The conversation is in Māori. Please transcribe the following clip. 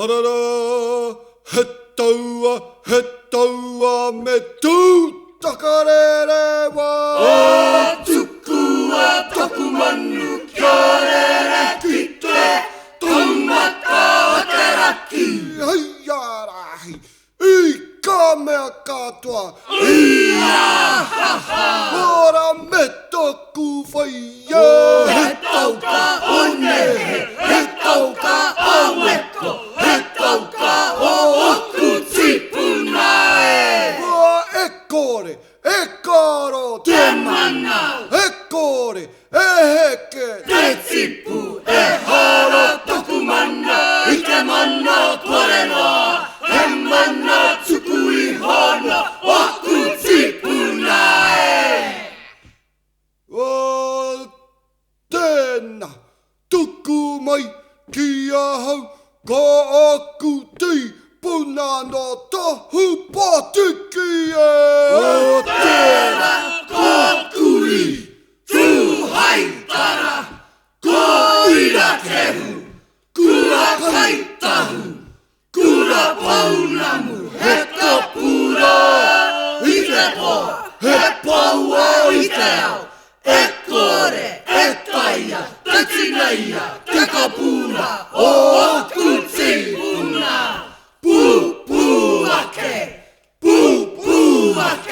あらら、減ったわ、めとたかれれば。つくはたくまぬきゃれれきって、とまったわけらき。はいやらい、いかめかとは。いやはは。ほらめとくファイヤー。へっとかおねへ、へっとかおめこ、へっとかおくちぷなえ。えこれ、えころ、てまな。えこれ、えへけ。てちぷ、えはらとくまんな、いけまんな、これの、へんまんな、つくいはな、おくちぷなえ。わてな、とくまい、きやはう、がくて、ぷなのとふぱてきえ。てらこくりつはいたらこいらけふくらかいたふくらぱうなむへとぷらいてぽへっぽをいてよえこれえたいやてちないやてかぷなおくちぷなぷぷわけぷぷわけ